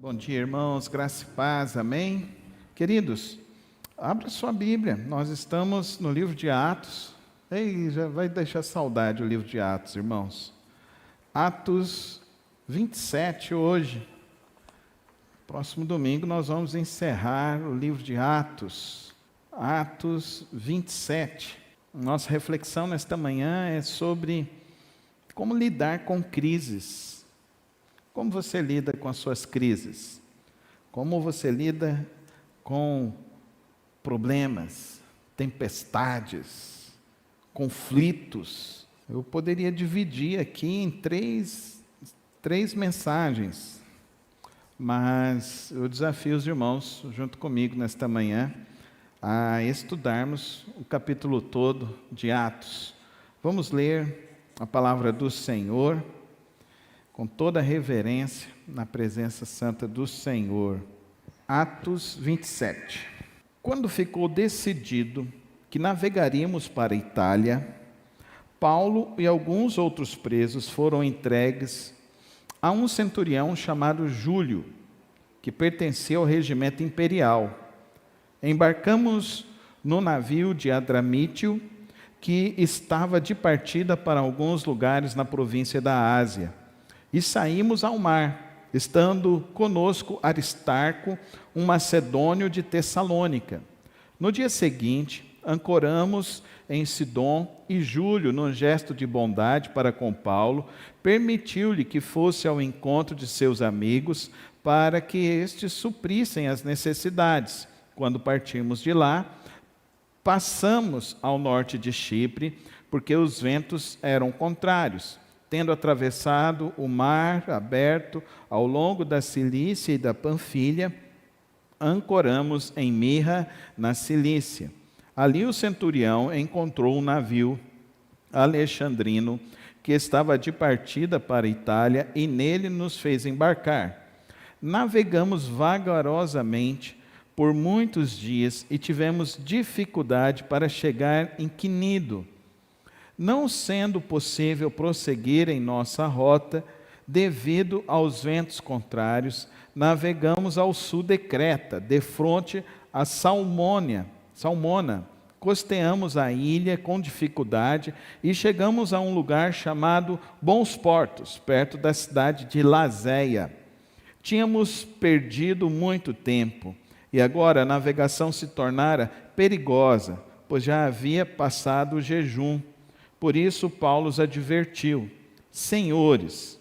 Bom dia, irmãos, graça e paz, amém? Queridos, abra sua Bíblia, nós estamos no livro de Atos. Ei, já vai deixar saudade o livro de Atos, irmãos. Atos 27 hoje. Próximo domingo nós vamos encerrar o livro de Atos. Atos 27. Nossa reflexão nesta manhã é sobre como lidar com crises. Como você lida com as suas crises? Como você lida com problemas, tempestades, conflitos? Eu poderia dividir aqui em três mensagens, mas eu desafio os irmãos, junto comigo nesta manhã, a estudarmos o capítulo todo de Atos. Vamos ler a palavra do Senhor com toda a reverência, na presença santa do Senhor. Atos 27. Quando ficou decidido que navegaríamos para a Itália, Paulo e alguns outros presos foram entregues a um centurião chamado Júlio, que pertencia ao regimento imperial. Embarcamos no navio de Adramítio, que estava de partida para alguns lugares na província da Ásia. E saímos ao mar, estando conosco Aristarco, um macedônio de Tessalônica. No dia seguinte, ancoramos em Sidom e Júlio, num gesto de bondade para com Paulo, permitiu-lhe que fosse ao encontro de seus amigos para que estes suprissem as necessidades. Quando partimos de lá, passamos ao norte de Chipre, porque os ventos eram contrários. Tendo atravessado o mar aberto ao longo da Cilícia e da Panfilha, ancoramos em Mirra, na Cilícia. Ali o centurião encontrou um navio alexandrino que estava de partida para a Itália e nele nos fez embarcar. Navegamos vagarosamente por muitos dias e tivemos dificuldade para chegar em Quinido. Não sendo possível prosseguir em nossa rota, devido aos ventos contrários, navegamos ao sul de Creta, defronte a Salmona. Costeamos a ilha com dificuldade e chegamos a um lugar chamado Bons Portos, perto da cidade de Lazéia. Tínhamos perdido muito tempo e agora a navegação se tornara perigosa, pois já havia passado o jejum. Por isso Paulo os advertiu: Senhores,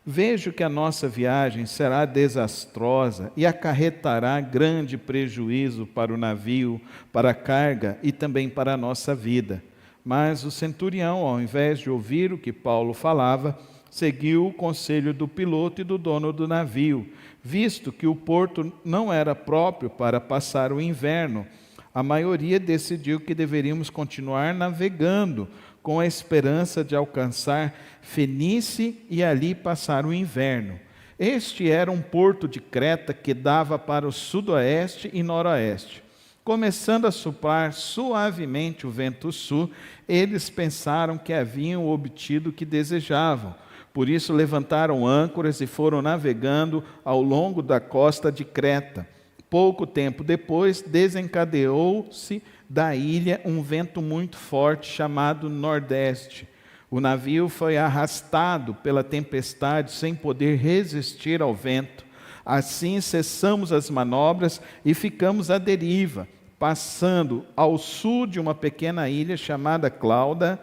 vejo que a nossa viagem será desastrosa e acarretará grande prejuízo para o navio, para a carga e também para a nossa vida. Mas o centurião, ao invés de ouvir o que Paulo falava, seguiu o conselho do piloto e do dono do navio, visto que o porto não era próprio para passar o inverno. A maioria decidiu que deveríamos continuar navegando, com a esperança de alcançar Fenícia e ali passar o inverno. Este era um porto de Creta que dava para o sudoeste e noroeste. Começando a soprar suavemente o vento sul, eles pensaram que haviam obtido o que desejavam. Por isso levantaram âncoras e foram navegando ao longo da costa de Creta. Pouco tempo depois, desencadeou-se da ilha um vento muito forte chamado Nordeste. O navio foi arrastado pela tempestade sem poder resistir ao vento. Assim cessamos as manobras e ficamos à deriva, passando ao sul de uma pequena ilha chamada Clauda,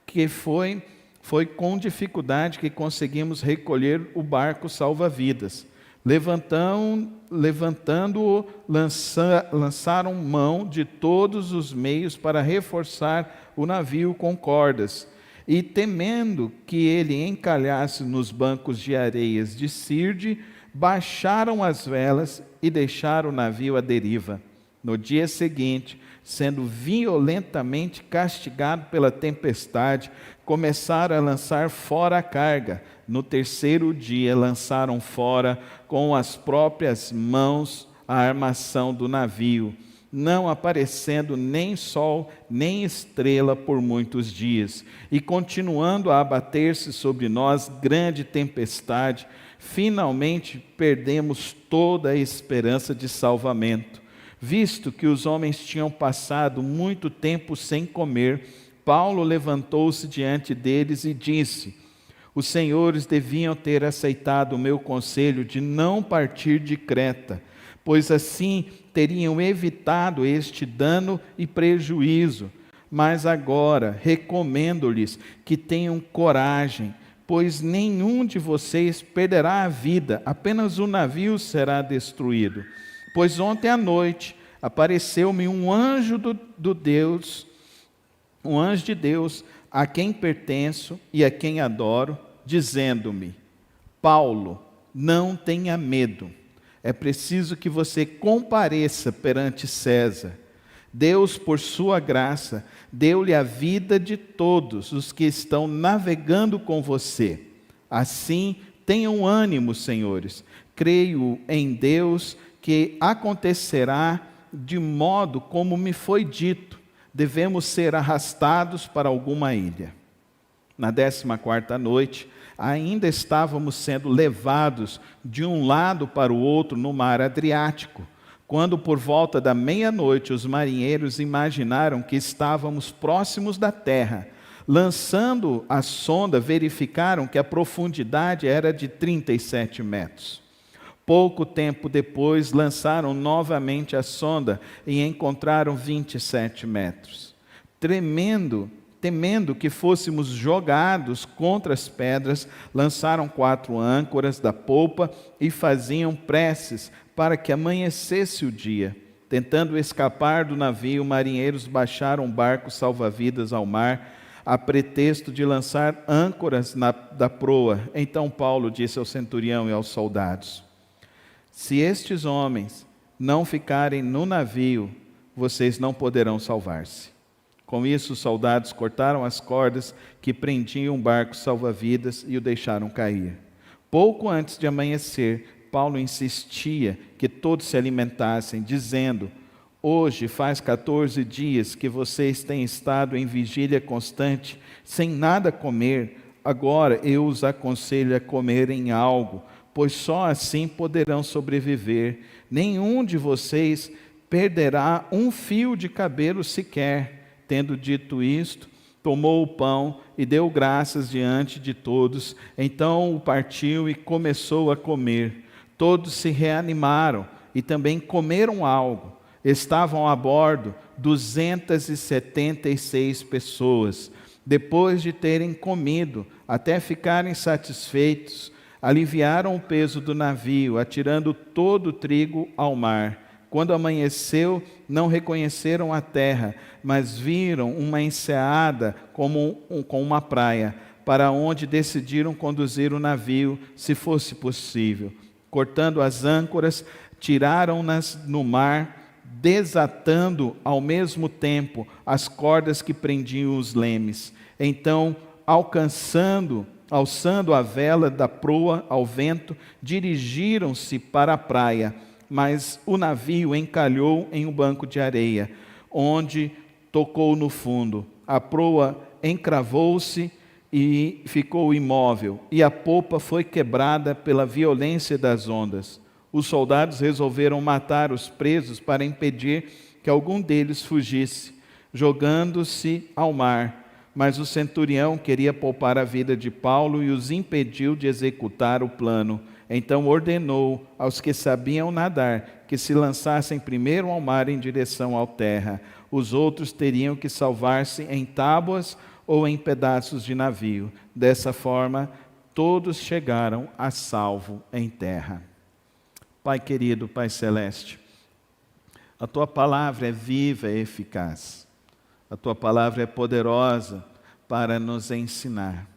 que foi com dificuldade que conseguimos recolher o barco salva-vidas. Levantando-o, lançaram mão de todos os meios para reforçar o navio com cordas. E temendo que ele encalhasse nos bancos de areias de Sirde, baixaram as velas e deixaram o navio à deriva. No dia seguinte, sendo violentamente castigado pela tempestade, começaram a lançar fora a carga. No terceiro dia, lançaram fora com as próprias mãos a armação do navio, não aparecendo nem sol nem estrela por muitos dias. E continuando a abater-se sobre nós grande tempestade, finalmente perdemos toda a esperança de salvamento. Visto que os homens tinham passado muito tempo sem comer, Paulo levantou-se diante deles e disse: os senhores deviam ter aceitado o meu conselho de não partir de Creta, pois assim teriam evitado este dano e prejuízo. Mas agora recomendo-lhes que tenham coragem, pois nenhum de vocês perderá a vida, apenas o navio será destruído. Pois ontem à noite apareceu-me um anjo um anjo de Deus, a quem pertenço e a quem adoro, dizendo-me: Paulo, não tenha medo, é preciso que você compareça perante César. Deus, por sua graça, deu-lhe a vida de todos os que estão navegando com você. Assim, tenham ânimo, senhores. Creio em Deus que acontecerá de modo como me foi dito. Devemos ser arrastados para alguma ilha. Na 14ª noite, ainda estávamos sendo levados de um lado para o outro no mar Adriático, quando por volta da meia-noite os marinheiros imaginaram que estávamos próximos da terra. Lançando a sonda, verificaram que a profundidade era de 37 metros. Pouco tempo depois, lançaram novamente a sonda e encontraram 27 metros. Temendo que fôssemos jogados contra as pedras, lançaram 4 âncoras da popa e faziam preces para que amanhecesse o dia. Tentando escapar do navio, marinheiros baixaram um barco salva-vidas ao mar, a pretexto de lançar âncoras da proa. Então Paulo disse ao centurião e aos soldados: se estes homens não ficarem no navio, vocês não poderão salvar-se. Com isso, os soldados cortaram as cordas que prendiam o barco salva-vidas e o deixaram cair. Pouco antes de amanhecer, Paulo insistia que todos se alimentassem, dizendo: hoje faz 14 dias que vocês têm estado em vigília constante, sem nada comer. Agora eu os aconselho a comerem algo, pois só assim poderão sobreviver. Nenhum de vocês perderá um fio de cabelo sequer. Tendo dito isto, tomou o pão e deu graças diante de todos. Então o partiu e começou a comer. Todos se reanimaram e também comeram algo. Estavam a bordo 276 pessoas. Depois de terem comido, até ficarem satisfeitos, aliviaram o peso do navio, atirando todo o trigo ao mar. Quando amanheceu, não reconheceram a terra, mas viram uma enseada com uma praia, para onde decidiram conduzir o navio, se fosse possível. Cortando as âncoras, tiraram-nas no mar, desatando ao mesmo tempo as cordas que prendiam os lemes. Então, alçando a vela da proa ao vento, dirigiram-se para a praia. Mas o navio encalhou em um banco de areia, onde tocou no fundo. A proa encravou-se e ficou imóvel, e a popa foi quebrada pela violência das ondas. Os soldados resolveram matar os presos para impedir que algum deles fugisse, jogando-se ao mar. Mas o centurião queria poupar a vida de Paulo e os impediu de executar o plano. Então ordenou aos que sabiam nadar que se lançassem primeiro ao mar em direção à terra. Os outros teriam que salvar-se em tábuas ou em pedaços de navio. Dessa forma, todos chegaram a salvo em terra. Pai querido, Pai celeste, a Tua palavra é viva e eficaz. A Tua palavra é poderosa para nos ensinar.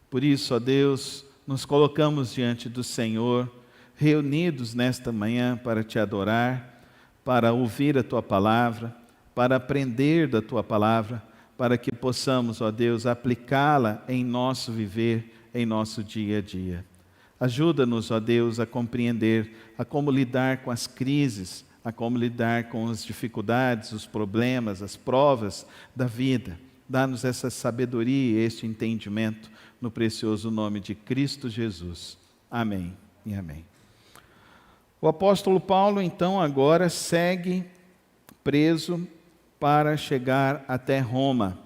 Por isso, ó Deus, nos colocamos diante do Senhor, reunidos nesta manhã para Te adorar, para ouvir a Tua palavra, para aprender da Tua palavra, para que possamos, ó Deus, aplicá-la em nosso viver, em nosso dia a dia. Ajuda-nos, ó Deus, a compreender a como lidar com as crises, a como lidar com as dificuldades, os problemas, as provas da vida. Dá-nos essa sabedoria e este entendimento no precioso nome de Cristo Jesus. Amém. e amém. O apóstolo Paulo, então, agora segue preso para chegar até Roma.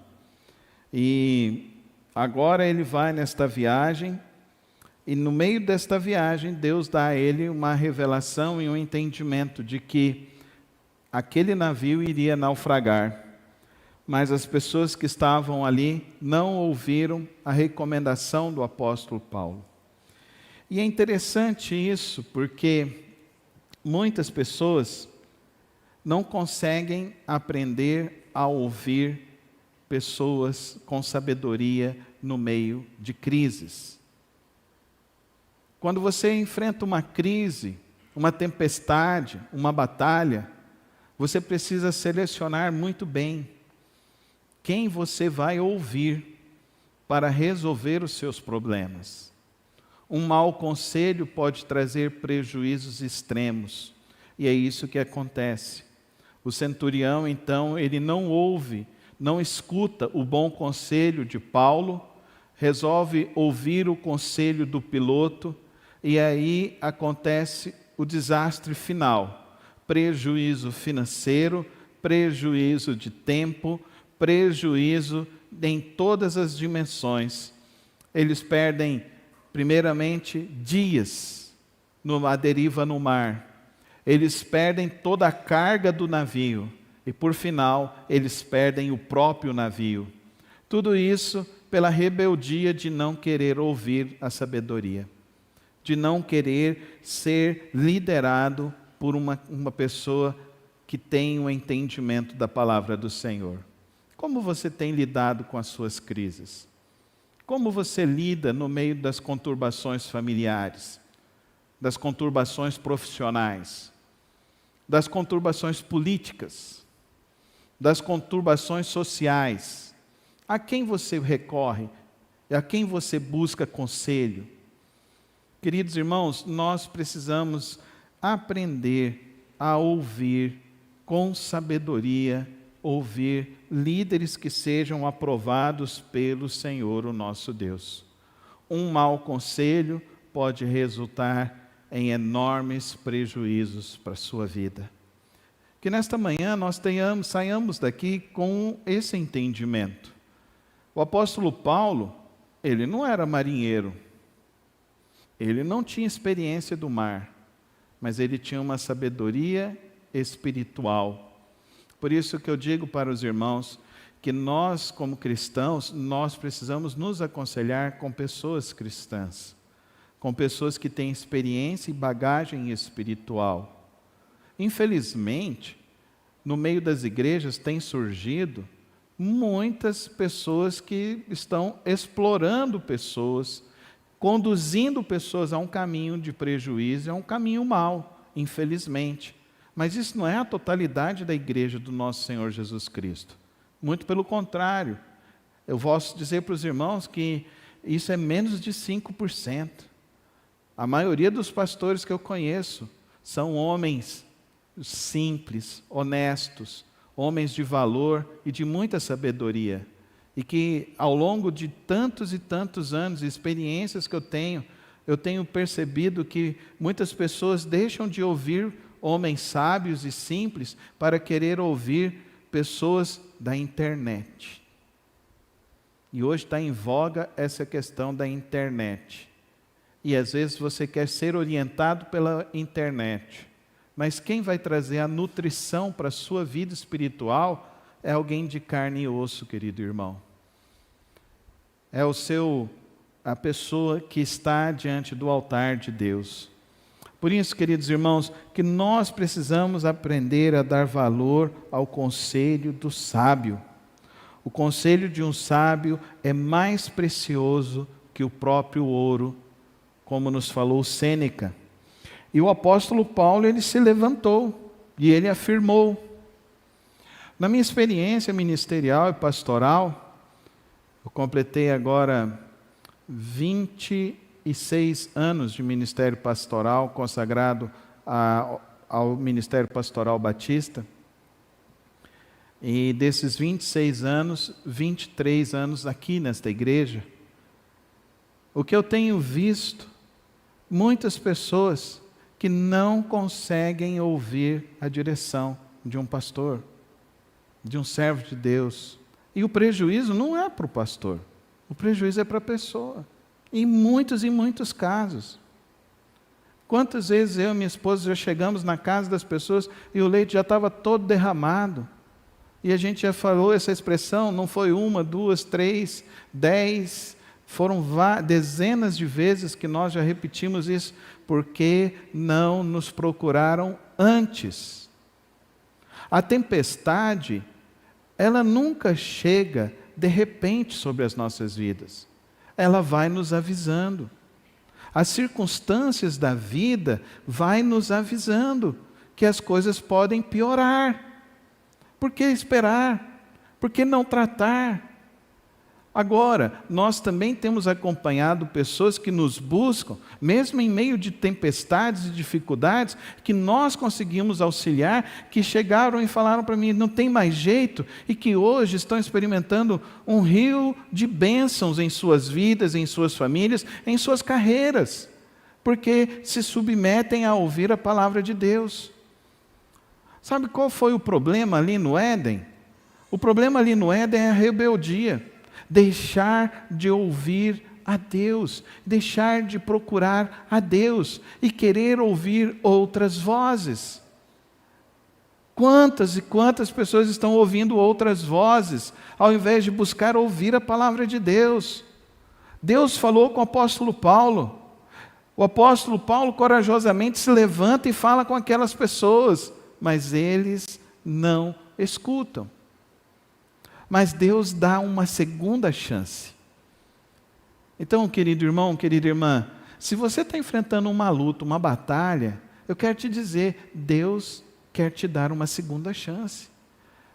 E agora ele vai nesta viagem, e no meio desta viagem, Deus dá a ele uma revelação e um entendimento de que aquele navio iria naufragar. Mas as pessoas que estavam ali não ouviram a recomendação do apóstolo Paulo. E é interessante isso, porque muitas pessoas não conseguem aprender a ouvir pessoas com sabedoria no meio de crises. Quando você enfrenta uma crise, uma tempestade, uma batalha, você precisa selecionar muito bem quem você vai ouvir para resolver os seus problemas. Um mau conselho pode trazer prejuízos extremos, e é isso que acontece. O centurião, então, ele não ouve, não escuta o bom conselho de Paulo, resolve ouvir o conselho do piloto, e aí acontece o desastre final. Prejuízo financeiro, prejuízo de tempo, prejuízo em todas as dimensões. Eles perdem, primeiramente, dias à deriva no mar. Eles perdem toda a carga do navio. E, por final, eles perdem o próprio navio. Tudo isso pela rebeldia de não querer ouvir a sabedoria, de não querer ser liderado por uma pessoa que tem um entendimento da palavra do Senhor. Como você tem lidado com as suas crises? Como você lida no meio das conturbações familiares, das conturbações profissionais, das conturbações políticas, das conturbações sociais? A quem você recorre? A quem você busca conselho? Queridos irmãos, nós precisamos aprender a ouvir com sabedoria, ouvir líderes que sejam aprovados pelo Senhor, o nosso Deus. Um mau conselho pode resultar em enormes prejuízos para a sua vida. Que nesta manhã nós saiamos daqui com esse entendimento. O apóstolo Paulo, ele não era marinheiro, ele não tinha experiência do mar, mas ele tinha uma sabedoria espiritual. Por isso que eu digo para os irmãos que nós, como cristãos, nós precisamos nos aconselhar com pessoas cristãs, com pessoas que têm experiência e bagagem espiritual. Infelizmente, no meio das igrejas tem surgido muitas pessoas que estão explorando pessoas, conduzindo pessoas a um caminho de prejuízo, a um caminho mau, infelizmente. Mas isso não é a totalidade da igreja do nosso Senhor Jesus Cristo. Muito pelo contrário. Eu posso dizer para os irmãos que isso é menos de 5%. A maioria dos pastores que eu conheço são homens simples, honestos, homens de valor e de muita sabedoria. E que ao longo de tantos e tantos anos, experiências que eu tenho percebido que muitas pessoas deixam de ouvir homens sábios e simples para querer ouvir pessoas da internet. E hoje está em voga essa questão da internet. E às vezes você quer ser orientado pela internet. Mas quem vai trazer a nutrição para a sua vida espiritual é alguém de carne e osso, querido irmão. É a pessoa que está diante do altar de Deus. Por isso, queridos irmãos, que nós precisamos aprender a dar valor ao conselho do sábio. O conselho de um sábio é mais precioso que o próprio ouro, como nos falou Sêneca. E o apóstolo Paulo, ele se levantou e ele afirmou. Na minha experiência ministerial e pastoral, eu completei agora 26 anos de ministério pastoral, consagrado ao Ministério Pastoral Batista. E desses 26 anos, 23 anos aqui nesta igreja. O que eu tenho visto Muitas pessoas que não conseguem ouvir a direção de um pastor, de um servo de Deus. E o prejuízo não é para o pastor, o prejuízo é para a pessoa. Em muitos casos. Quantas vezes eu e minha esposa já chegamos na casa das pessoas e o leite já estava todo derramado. E a gente já falou essa expressão, não foi 1, 2, 3, 10, foram dezenas de vezes que nós já repetimos isso, porque não nos procuraram antes. A tempestade, ela nunca chega de repente sobre as nossas vidas. Ela vai nos avisando. As circunstâncias da vida vai nos avisando que as coisas podem piorar. Por que esperar? Por que não tratar? Agora, nós também temos acompanhado pessoas que nos buscam, mesmo em meio de tempestades e dificuldades, que nós conseguimos auxiliar, que chegaram e falaram para mim, não tem mais jeito, e que hoje estão experimentando um rio de bênçãos em suas vidas, em suas famílias, em suas carreiras, porque se submetem a ouvir a palavra de Deus. Sabe qual foi o problema ali no Éden? O problema ali no Éden é a rebeldia. Deixar de ouvir a Deus, deixar de procurar a Deus e querer ouvir outras vozes. Quantas e quantas pessoas estão ouvindo outras vozes, ao invés de buscar ouvir a palavra de Deus? Deus falou com o apóstolo Paulo. O apóstolo Paulo corajosamente se levanta e fala com aquelas pessoas, mas eles não escutam. Mas Deus dá uma segunda chance. Então, querido irmão, querida irmã, se você está enfrentando uma luta, uma batalha, eu quero te dizer, Deus quer te dar uma segunda chance.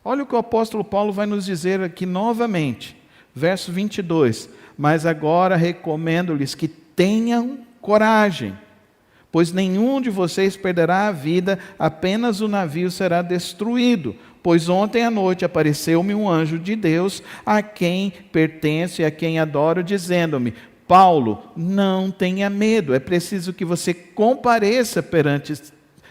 Olha o que o apóstolo Paulo vai nos dizer aqui novamente, verso 22. Mas agora recomendo-lhes que tenham coragem, pois nenhum de vocês perderá a vida, apenas o navio será destruído. Pois ontem à noite apareceu-me um anjo de Deus, a quem pertenço e a quem adoro, dizendo-me, Paulo, não tenha medo, é preciso que você compareça perante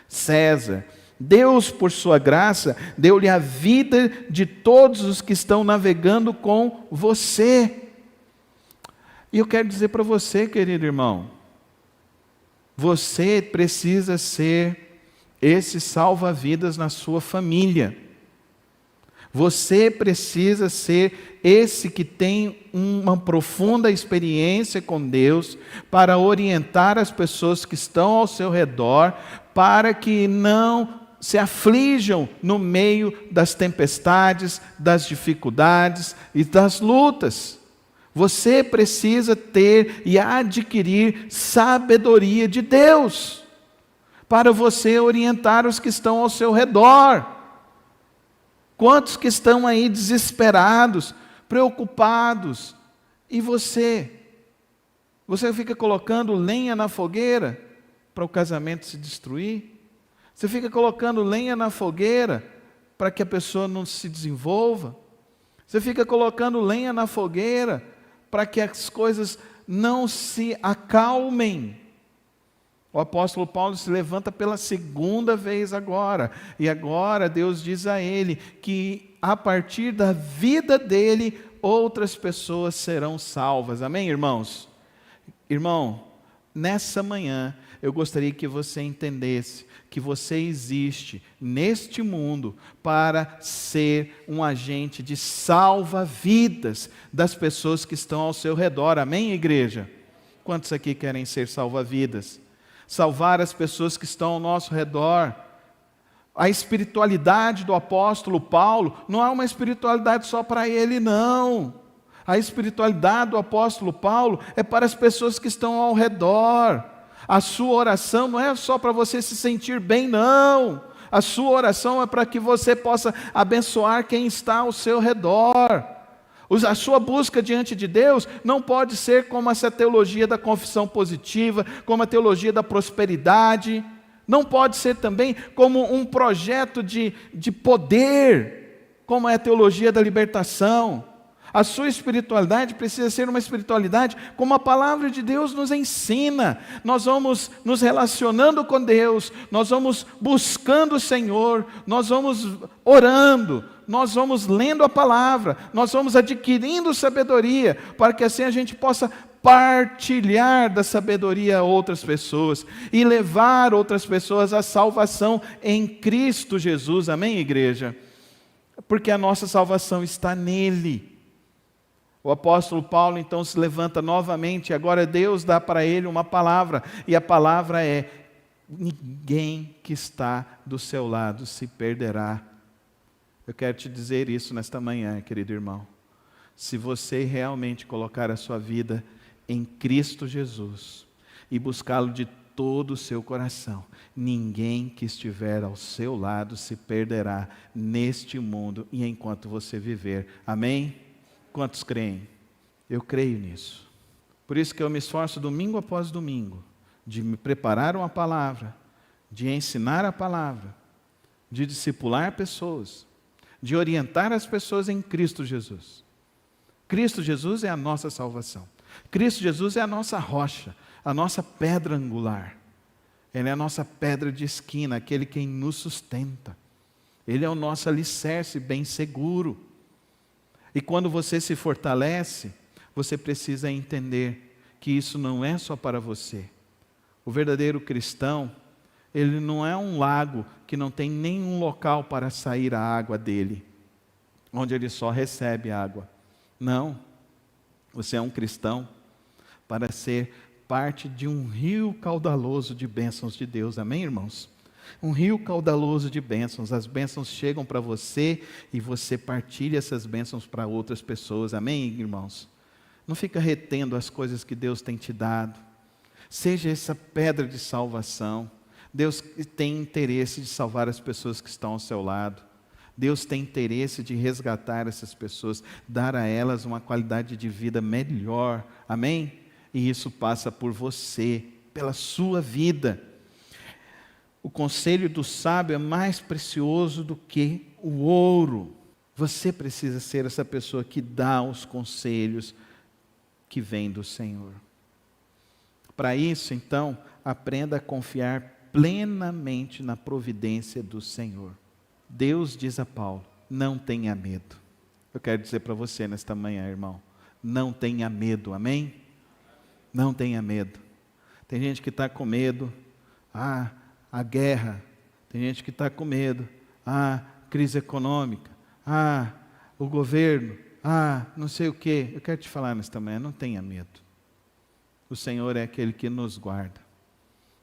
César. Deus, por sua graça, deu-lhe a vida de todos os que estão navegando com você. E eu quero dizer para você, querido irmão, você precisa ser esse salva-vidas na sua família. Você precisa ser esse que tem uma profunda experiência com Deus para orientar as pessoas que estão ao seu redor, para que não se aflijam no meio das tempestades, das dificuldades e das lutas. Você precisa ter e adquirir sabedoria de Deus para você orientar os que estão ao seu redor. Quantos que estão aí desesperados, preocupados, e você fica colocando lenha na fogueira para o casamento se destruir? Você fica colocando lenha na fogueira para que a pessoa não se desenvolva? Você fica colocando lenha na fogueira para que as coisas não se acalmem? O apóstolo Paulo se levanta pela segunda vez agora, e agora Deus diz a ele que a partir da vida dele, outras pessoas serão salvas. Amém, irmãos? Irmão, nessa manhã, eu gostaria que você entendesse que você existe neste mundo para ser um agente de salva-vidas das pessoas que estão ao seu redor. Amém, igreja? Quantos aqui querem ser salva-vidas? Salvar as pessoas que estão ao nosso redor. A espiritualidade do apóstolo Paulo não é uma espiritualidade só para ele, não. A espiritualidade do apóstolo Paulo é para as pessoas que estão ao redor. A sua oração não é só para você se sentir bem, não. A sua oração é para que você possa abençoar quem está ao seu redor. A sua busca diante de Deus não pode ser como essa teologia da confissão positiva, como a teologia da prosperidade. Não pode ser também como um projeto de poder, como é a teologia da libertação. A sua espiritualidade precisa ser uma espiritualidade como a palavra de Deus nos ensina. Nós vamos nos relacionando com Deus, nós vamos buscando o Senhor, nós vamos orando, nós vamos lendo a palavra, nós vamos adquirindo sabedoria, para que assim a gente possa partilhar da sabedoria a outras pessoas e levar outras pessoas à salvação em Cristo Jesus. Amém, igreja? Porque a nossa salvação está nele. O apóstolo Paulo então se levanta novamente, agora Deus dá para ele uma palavra, e a palavra é: ninguém que está do seu lado se perderá. Eu quero te dizer isso nesta manhã, querido irmão. Se você realmente colocar a sua vida em Cristo Jesus e buscá-lo de todo o seu coração, ninguém que estiver ao seu lado se perderá neste mundo e enquanto você viver. Amém? Quantos creem? Eu creio nisso. Por isso que eu me esforço domingo após domingo de me preparar uma palavra, de ensinar a palavra, de discipular pessoas, de orientar as pessoas em Cristo Jesus. Cristo Jesus é a nossa salvação. Cristo Jesus é a nossa rocha, a nossa pedra angular. Ele é a nossa pedra de esquina, aquele quem nos sustenta. Ele é o nosso alicerce bem seguro. E quando você se fortalece, você precisa entender que isso não é só para você. O verdadeiro cristão, ele não é um lago que não tem nenhum local para sair a água dele, onde ele só recebe água. Não. Você é um cristão para ser parte de um rio caudaloso de bênçãos de Deus. Amém, irmãos? Um rio caudaloso de bênçãos. As bênçãos chegam para você e você partilha essas bênçãos para outras pessoas. Amém, irmãos? Não fica retendo as coisas que Deus tem te dado. Seja essa pedra de salvação. Deus tem interesse de salvar as pessoas que estão ao seu lado. Deus tem interesse de resgatar essas pessoas, dar a elas uma qualidade de vida melhor. Amém? E isso passa por você, pela sua vida. O conselho do sábio é mais precioso do que o ouro. Você precisa ser essa pessoa que dá os conselhos que vêm do Senhor. Para isso, então, aprenda a confiar plenamente na providência do Senhor. Deus diz a Paulo: não tenha medo. Eu quero dizer para você nesta manhã, irmão, não tenha medo, amém? Não tenha medo. Tem gente que está com medo, a guerra. Tem gente que está com medo, crise econômica, o governo, não sei o quê. Eu quero te falar nesta manhã, não tenha medo. O Senhor é aquele que nos guarda.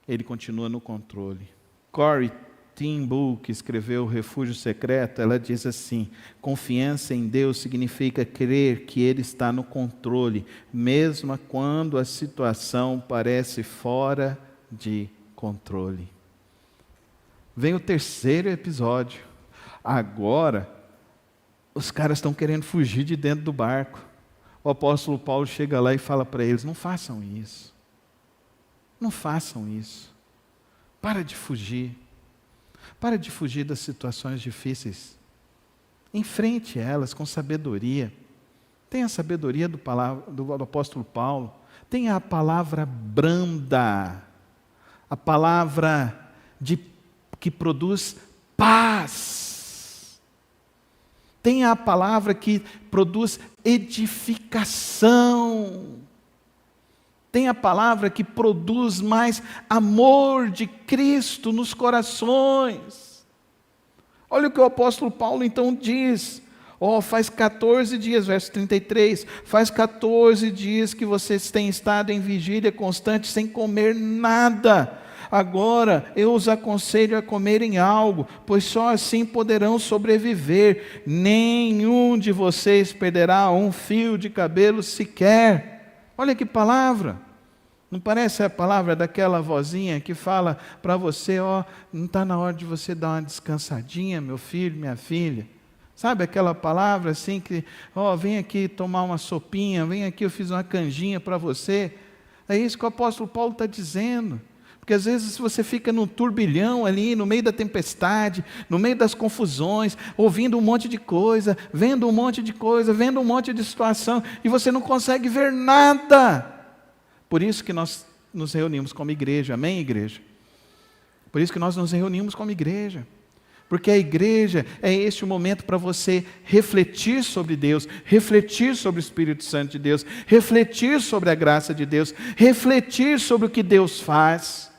Ele continua no controle. Corrie ten Boom, que escreveu O Refúgio Secreto, ela diz assim: confiança em Deus significa crer que Ele está no controle, mesmo quando a situação parece fora de controle. Vem o terceiro episódio. Agora, os caras estão querendo fugir de dentro do barco. O apóstolo Paulo chega lá e fala para eles: não façam isso. Não façam isso. Para de fugir. Para de fugir das situações difíceis. Enfrente elas com sabedoria. Tenha a sabedoria do apóstolo Paulo. Tenha a palavra branda. A palavra que produz paz. Tenha a palavra que produz edificação. Tem a palavra que produz mais amor de Cristo nos corações. Olha o que o apóstolo Paulo então diz. Faz 14 dias, verso 33, faz 14 dias que vocês têm estado em vigília constante sem comer nada. Agora eu os aconselho a comerem algo, pois só assim poderão sobreviver. Nenhum de vocês perderá um fio de cabelo sequer. Olha que palavra. Não parece a palavra daquela vozinha que fala para você: não está na hora de você dar uma descansadinha, meu filho, minha filha? Sabe aquela palavra assim que, vem aqui tomar uma sopinha, vem aqui, eu fiz uma canjinha para você. É isso que o apóstolo Paulo está dizendo. Porque às vezes você fica no turbilhão ali, no meio da tempestade, no meio das confusões, ouvindo um monte de coisa, vendo um monte de coisa, vendo um monte de situação, e você não consegue ver nada. Por isso que nós nos reunimos como igreja, amém, igreja? Por isso que nós nos reunimos como igreja. Porque a igreja é este o momento para você refletir sobre Deus, refletir sobre o Espírito Santo de Deus, refletir sobre a graça de Deus, refletir sobre o que Deus faz.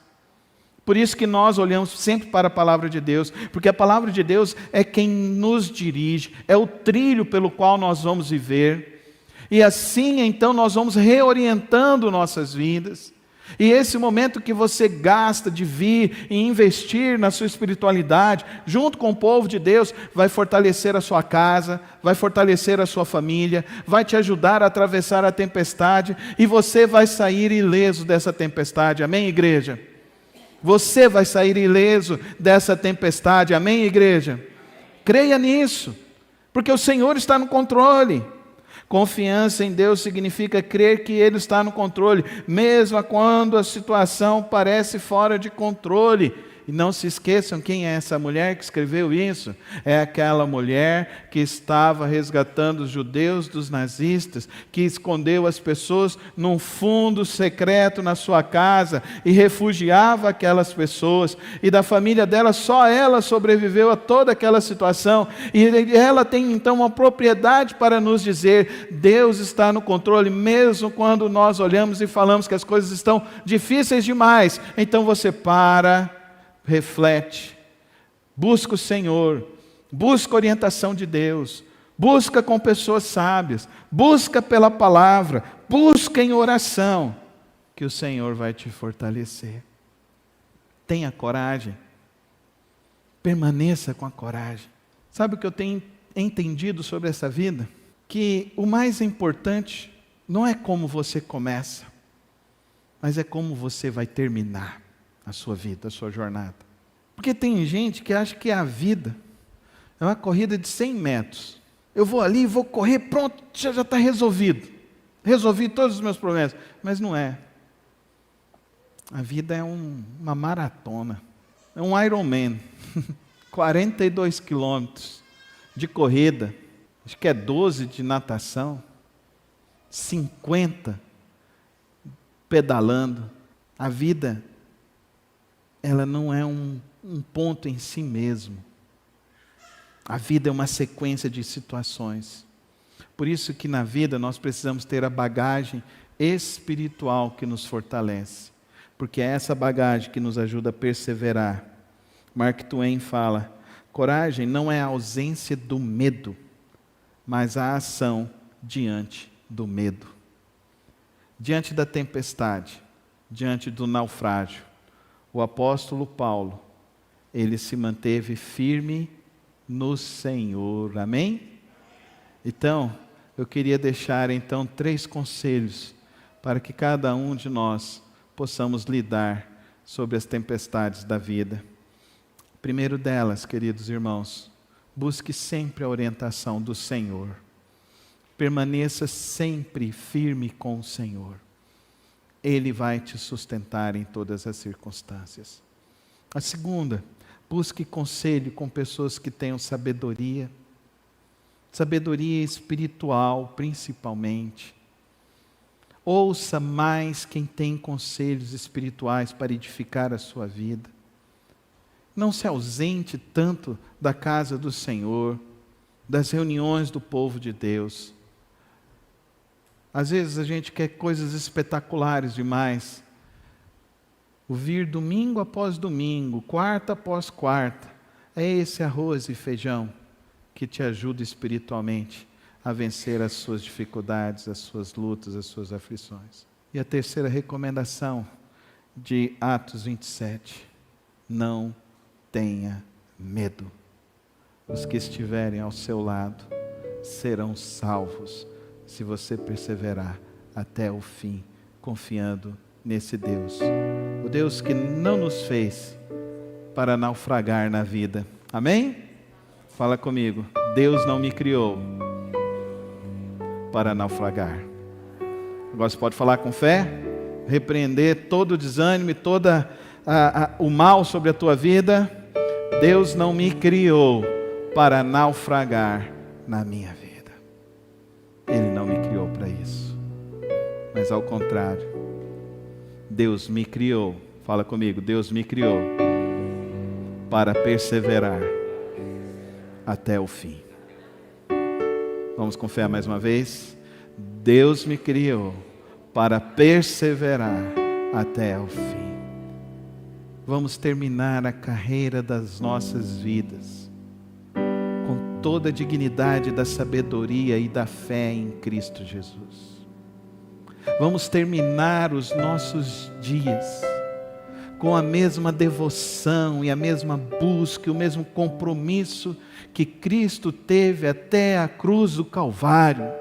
Por isso que nós olhamos sempre para a palavra de Deus, porque a palavra de Deus é quem nos dirige, é o trilho pelo qual nós vamos viver. E assim, então, nós vamos reorientando nossas vidas. E esse momento que você gasta de vir e investir na sua espiritualidade, junto com o povo de Deus, vai fortalecer a sua casa, vai fortalecer a sua família, vai te ajudar a atravessar a tempestade, e você vai sair ileso dessa tempestade, amém, igreja? Você vai sair ileso dessa tempestade, amém, igreja? Creia nisso, porque o Senhor está no controle. Confiança em Deus significa crer que Ele está no controle, mesmo quando a situação parece fora de controle. E não se esqueçam quem é essa mulher que escreveu isso. É aquela mulher que estava resgatando os judeus dos nazistas, que escondeu as pessoas num fundo secreto na sua casa e refugiava aquelas pessoas. E da família dela, só ela sobreviveu a toda aquela situação. E ela tem então uma propriedade para nos dizer: Deus está no controle, mesmo quando nós olhamos e falamos que as coisas estão difíceis demais. Então você para, reflete, busca o Senhor, busca a orientação de Deus, busca com pessoas sábias, busca pela palavra, busca em oração, que o Senhor vai te fortalecer. Tenha coragem, permaneça com a coragem. Sabe o que eu tenho entendido sobre essa vida? Que o mais importante não é como você começa, mas é como você vai terminar a sua vida, a sua jornada. Porque tem gente que acha que a vida é uma corrida de 100 metros. Eu vou ali, vou correr, pronto, já está resolvido. Resolvi todos os meus problemas. Mas não é. A vida é uma maratona. É um Ironman. 42 quilômetros de corrida. Acho que é 12 de natação. 50 pedalando. A vida, ela não é um ponto em si mesmo. A vida é uma sequência de situações. Por isso que na vida nós precisamos ter a bagagem espiritual que nos fortalece. Porque é essa bagagem que nos ajuda a perseverar. Mark Twain fala: coragem não é a ausência do medo, mas a ação diante do medo. Diante da tempestade, diante do naufrágio, o apóstolo Paulo, ele se manteve firme no Senhor, amém? Então, eu queria deixar então 3 conselhos para que cada um de nós possamos lidar sobre as tempestades da vida. O primeiro delas, queridos irmãos, busque sempre a orientação do Senhor. Permaneça sempre firme com o Senhor. Ele vai te sustentar em todas as circunstâncias. A segunda, busque conselho com pessoas que tenham sabedoria. Sabedoria espiritual, principalmente. Ouça mais quem tem conselhos espirituais para edificar a sua vida. Não se ausente tanto da casa do Senhor, das reuniões do povo de Deus. Às vezes a gente quer coisas espetaculares demais. O vir domingo após domingo, quarta após quarta, é esse arroz e feijão que te ajuda espiritualmente a vencer as suas dificuldades, as suas lutas, as suas aflições. E a terceira recomendação de Atos 27, não tenha medo. Os que estiverem ao seu lado serão salvos, se você perseverar até o fim, confiando nesse Deus. O Deus que não nos fez para naufragar na vida. Amém? Fala comigo. Deus não me criou para naufragar. Agora você pode falar com fé, repreender todo o desânimo e toda o mal sobre a tua vida, Deus não me criou para naufragar na minha vida. Ele não me criou para isso. Mas ao contrário, Deus me criou, fala comigo, Deus me criou para perseverar até o fim. Vamos com fé mais uma vez? Deus me criou para perseverar até o fim. Vamos terminar a carreira das nossas vidas com toda a dignidade da sabedoria e da fé em Cristo Jesus. Vamos terminar os nossos dias com a mesma devoção e a mesma busca, o mesmo compromisso que Cristo teve até a cruz do Calvário.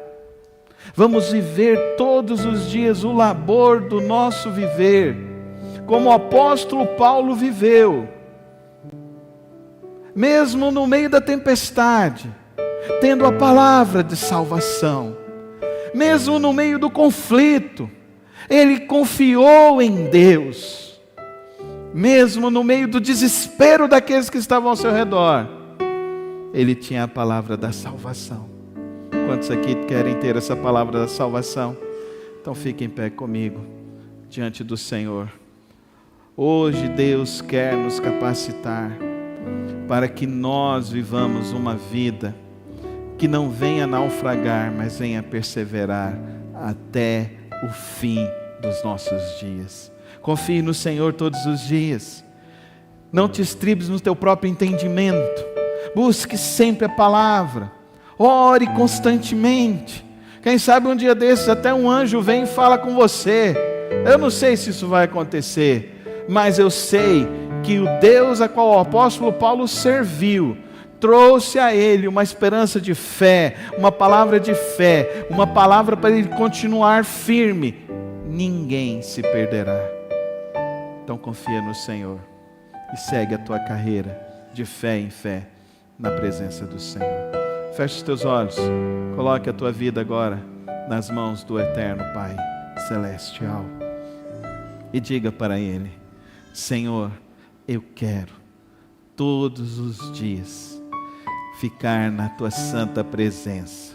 Vamos viver todos os dias o labor do nosso viver, como o apóstolo Paulo viveu, mesmo no meio da tempestade, tendo a palavra de salvação, mesmo no meio do conflito, ele confiou em Deus. Mesmo no meio do desespero daqueles que estavam ao seu redor, ele tinha a palavra da salvação. Quantos aqui querem ter essa palavra da salvação? Então fiquem em pé comigo, diante do Senhor. Hoje Deus quer nos capacitar para que nós vivamos uma vida que não venha naufragar, mas venha perseverar até o fim dos nossos dias. Confie no Senhor todos os dias. Não te estribes no teu próprio entendimento. Busque sempre a palavra. Ore constantemente. Quem sabe um dia desses até um anjo vem e fala com você. Eu não sei se isso vai acontecer, mas eu sei que o Deus a qual o apóstolo Paulo serviu trouxe a ele uma esperança de fé, uma palavra de fé, uma palavra para ele continuar firme. Ninguém se perderá. Então confia no Senhor e segue a tua carreira de fé em fé na presença do Senhor. Feche os teus olhos, coloque a tua vida agora nas mãos do eterno Pai Celestial e diga para Ele: Senhor, eu quero todos os dias ficar na tua santa presença.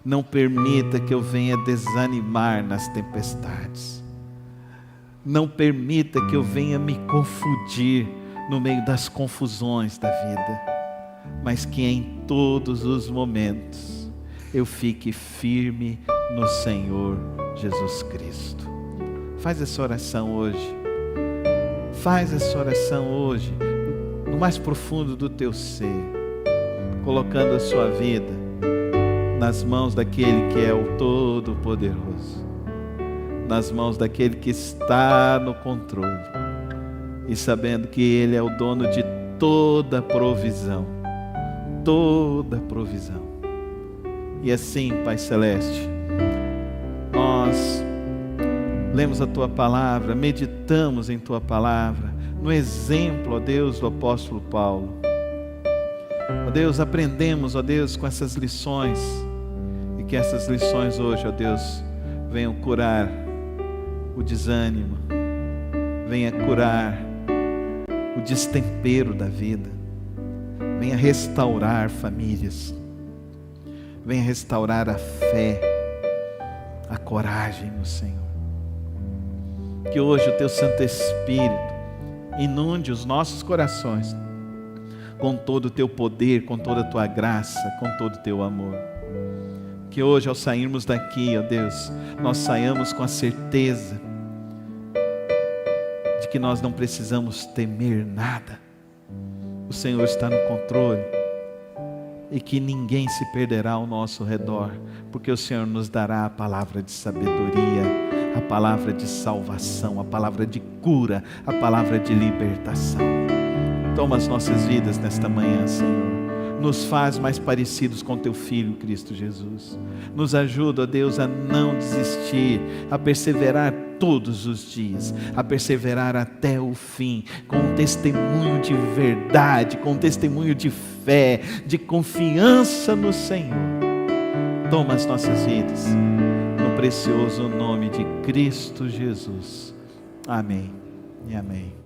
Não permita que eu venha desanimar nas tempestades. Não permita que eu venha me confundir no meio das confusões da vida, mas que em todos os momentos eu fique firme no Senhor Jesus Cristo. Faz essa oração hoje. Faz essa oração hoje, no mais profundo do teu ser, colocando a sua vida nas mãos daquele que é o Todo-Poderoso, nas mãos daquele que está no controle, e sabendo que Ele é o dono de toda provisão, toda provisão. E assim, Pai Celeste, nós lemos a Tua Palavra, meditamos em Tua Palavra, no exemplo, ó Deus, do apóstolo Paulo. Ó Deus, aprendemos, ó Deus, com essas lições, e que essas lições hoje, ó Deus, venham curar o desânimo, venha curar o destempero da vida, venha restaurar famílias, venha restaurar a fé, a coragem no Senhor. Que hoje o Teu Santo Espírito inunde os nossos corações com todo o Teu poder, com toda a Tua graça, com todo o Teu amor. Que hoje, ao sairmos daqui, ó Deus, nós saiamos com a certeza de que nós não precisamos temer nada. O Senhor está no controle e que ninguém se perderá ao nosso redor, porque o Senhor nos dará a palavra de sabedoria, a palavra de salvação, a palavra de cura, a palavra de libertação. Toma as nossas vidas nesta manhã, Senhor. Nos faz mais parecidos com Teu Filho, Cristo Jesus. Nos ajuda, ó Deus, a não desistir, a perseverar todos os dias, a perseverar até o fim, com um testemunho de verdade, com um testemunho de fé, de confiança no Senhor. Toma as nossas vidas, no precioso nome de Cristo Jesus. Amém e amém.